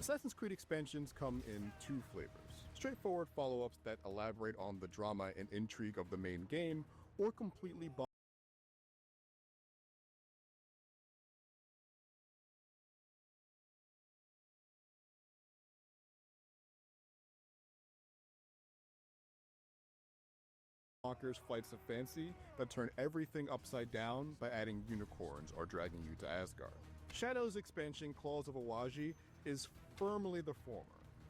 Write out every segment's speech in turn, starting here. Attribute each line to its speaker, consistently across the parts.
Speaker 1: Assassin's Creed expansions come in two flavors: straightforward follow-ups that elaborate on the drama and intrigue of the main game, or completely bonkers flights of fancy that turn everything upside down by adding unicorns or dragging you to Asgard. Shadow's expansion, Claws of Awaji, is firmly the former,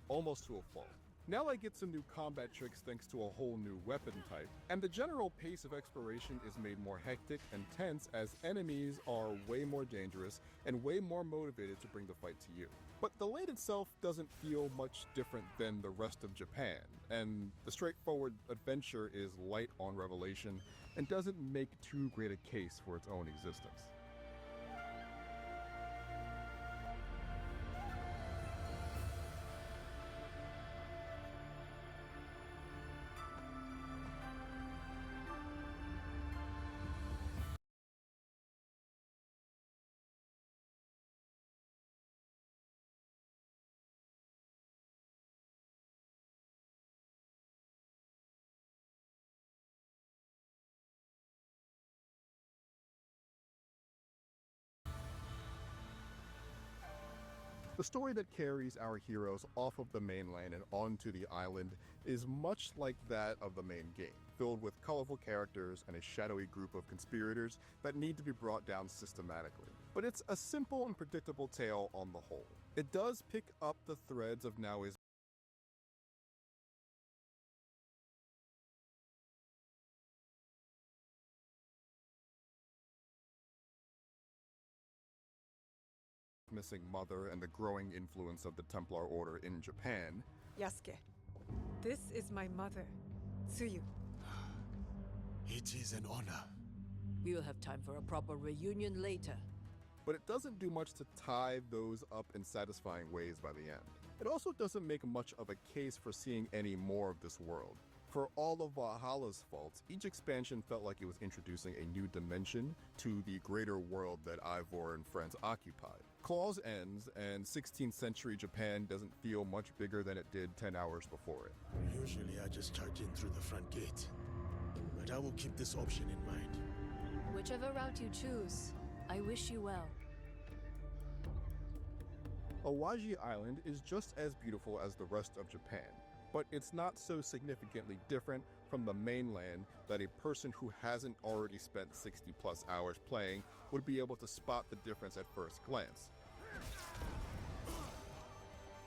Speaker 1: almost to a fault. Now I get some new combat tricks thanks to a whole new weapon type, and the general pace of exploration is made more hectic and tense as enemies are way more dangerous and way more motivated to bring the fight to you. But the land itself doesn't feel much different than the rest of Japan, and the straightforward adventure is light on revelation and doesn't make too great a case for its own existence. The story that carries our heroes off of the mainland and onto the island is much like that of the main game, filled with colorful characters and a shadowy group of conspirators that need to be brought down systematically. But it's a simple and predictable tale on the whole. It does pick up the threads of Naoi's missing mother and the growing influence of the Templar Order in Japan.
Speaker 2: Yasuke, this is my mother, Tsuyu.
Speaker 3: It is an honor.
Speaker 4: We will have time for a proper reunion later.
Speaker 1: But it doesn't do much to tie those up in satisfying ways by the end. It also doesn't make much of a case for seeing any more of this world. For all of Valhalla's faults, each expansion felt like it was introducing a new dimension to the greater world that Ivor and friends occupied. Claws ends, and 16th century Japan doesn't feel much bigger than it did 10 hours before it.
Speaker 3: Usually I just charge in through the front gate, but I will keep this option in mind.
Speaker 5: Whichever route you choose, I wish you well.
Speaker 1: Awaji Island is just as beautiful as the rest of Japan, but it's not so significantly different from the mainland that a person who hasn't already spent 60 plus hours playing would be able to spot the difference at first glance.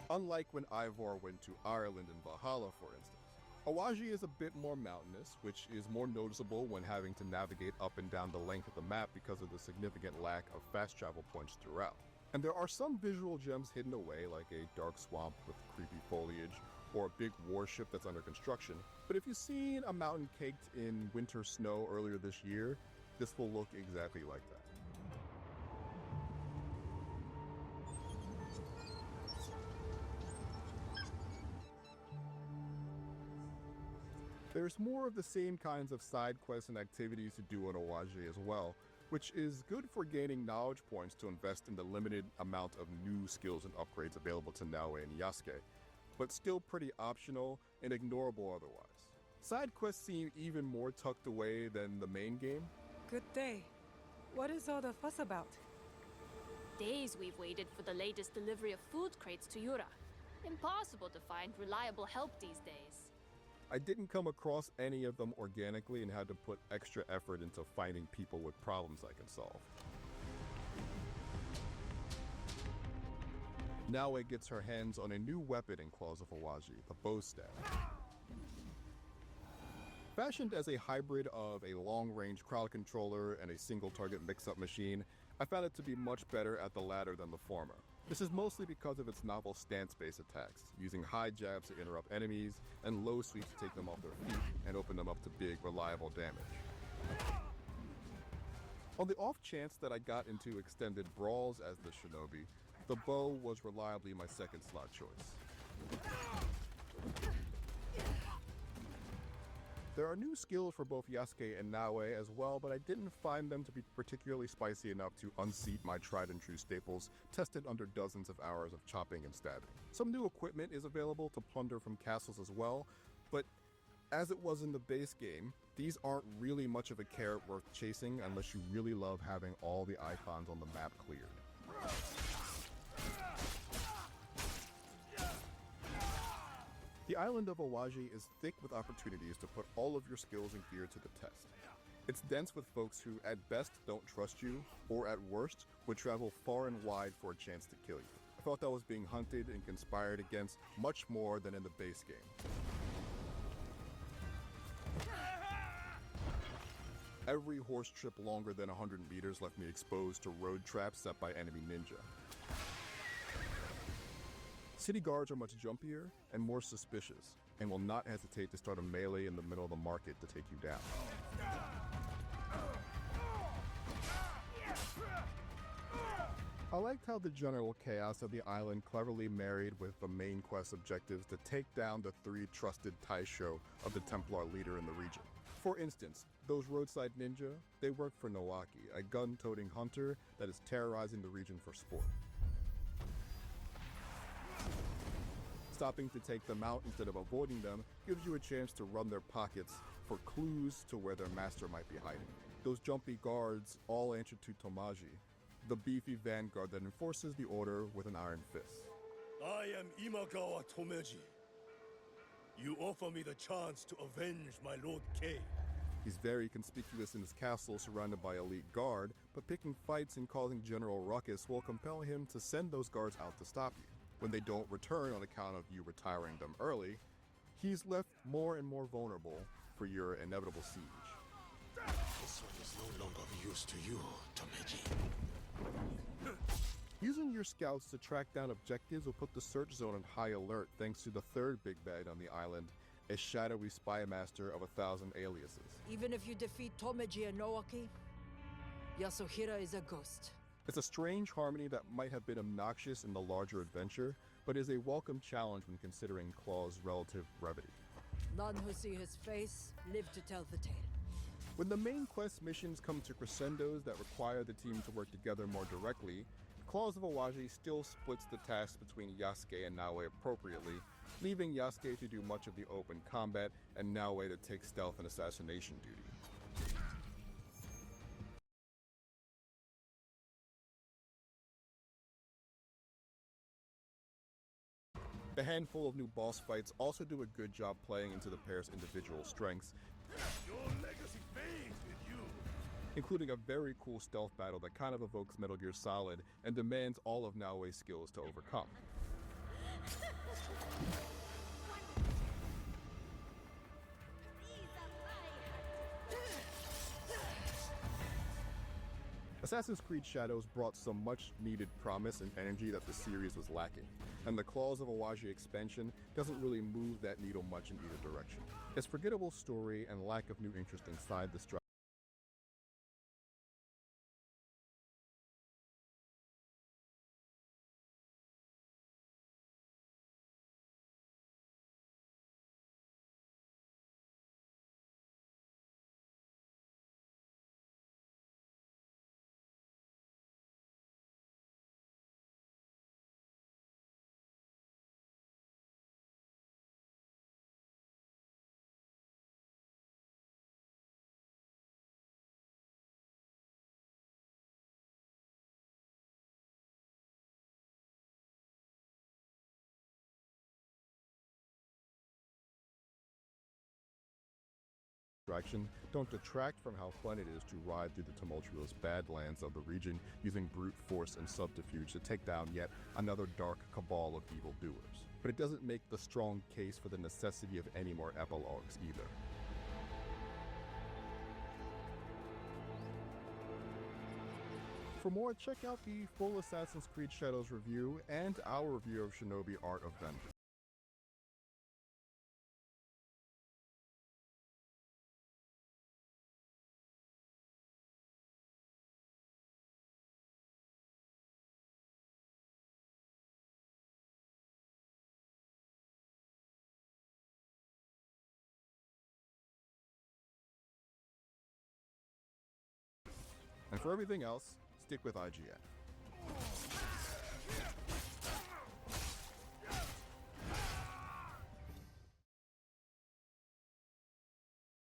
Speaker 1: Unlike when Ivor went to Ireland and Valhalla, for instance. Awaji is a bit more mountainous, which is more noticeable when having to navigate up and down the length of the map because of the significant lack of fast travel points throughout. And there are some visual gems hidden away, like a dark swamp with creepy foliage, or a big warship that's under construction. But if you've seen a mountain caked in winter snow earlier this year, this will look exactly like that. There's more of the same kinds of side quests and activities to do on Awaji as well, which is good for gaining knowledge points to invest in the limited amount of new skills and upgrades available to Naoi and Yasuke, but still pretty optional and ignorable otherwise. Side quests seem even more tucked away than the main game.
Speaker 2: Good day. What is all the fuss about?
Speaker 5: Days we've waited for the latest delivery of food crates to Yura. Impossible to find reliable help these days.
Speaker 1: I didn't come across any of them organically and had to put extra effort into finding people with problems I can solve. Naoi gets her hands on a new weapon in Claws of Awaji, the bow staff. Fashioned as a hybrid of a long-range crowd controller and a single-target mix-up machine, I found it to be much better at the latter than the former. This is mostly because of its novel stance-based attacks, using high jabs to interrupt enemies and low sweeps to take them off their feet and open them up to big, reliable damage. On the off chance that I got into extended brawls as the shinobi, the bow was reliably my second slot choice. There are new skills for both Yasuke and Naoe as well, but I didn't find them to be particularly spicy enough to unseat my tried and true staples, tested under dozens of hours of chopping and stabbing. Some new equipment is available to plunder from castles as well, but as it was in the base game, these aren't really much of a carrot worth chasing unless you really love having all the icons on the map cleared. The island of Awaji is thick with opportunities to put all of your skills and gear to the test. It's dense with folks who at best don't trust you, or at worst would travel far and wide for a chance to kill you. I felt I was being hunted and conspired against much more than in the base game. Every horse trip longer than 100 meters left me exposed to road traps set by enemy ninja. City guards are much jumpier and more suspicious, and will not hesitate to start a melee in the middle of the market to take you down. I liked how the general chaos of the island cleverly married with the main quest objectives to take down the 3 trusted Taisho of the Templar leader in the region. For instance, those roadside ninja, they work for Nowaki, a gun-toting hunter that is terrorizing the region for sport. Stopping to take them out instead of avoiding them gives you a chance to run their pockets for clues to where their master might be hiding. Those jumpy guards all answer to Tomaji, the beefy vanguard that enforces the order with an iron fist.
Speaker 3: I am Imagawa Tomeji. You offer me the chance to avenge my Lord Kei.
Speaker 1: He's very conspicuous in his castle surrounded by elite guard, but picking fights and causing general ruckus will compel him to send those guards out to stop you. When they don't return on account of you retiring them early, he's left more and more vulnerable for your inevitable siege.
Speaker 3: This one is no longer of use to you, Tomeji.
Speaker 1: Using your scouts to track down objectives will put the search zone on high alert thanks to the third big bad on the island, a shadowy spy master of 1,000 aliases.
Speaker 4: Even if you defeat Tomeji and Nowaki, Yasuhira is a ghost.
Speaker 1: It's a strange harmony that might have been obnoxious in the larger adventure, but is a welcome challenge when considering Claw's relative brevity.
Speaker 4: None who see his face live to tell the tale.
Speaker 1: When the main quest missions come to crescendos that require the team to work together more directly, Claws of Awaji still splits the tasks between Yasuke and Naoe appropriately, leaving Yasuke to do much of the open combat and Naoe to take stealth and assassination duty. The handful of new boss fights also do a good job playing into the pair's individual strengths,
Speaker 3: Your legacy fades with you.
Speaker 1: including a very cool stealth battle that kind of evokes Metal Gear Solid and demands all of Naoe's skills to overcome. Assassin's Creed Shadows brought some much needed promise and energy that the series was lacking, and the Claws of Awaji expansion doesn't really move that needle much in either direction. Its forgettable story and lack of new interesting side distract don't detract from how fun it is to ride through the tumultuous badlands of the region using brute force and subterfuge to take down yet another dark cabal of evildoers. But it doesn't make the strong case for the necessity of any more epilogues either. For more, check out the full Assassin's Creed Shadows review and our review of Shinobi Art of Vengeance. And for everything else, stick with IGN.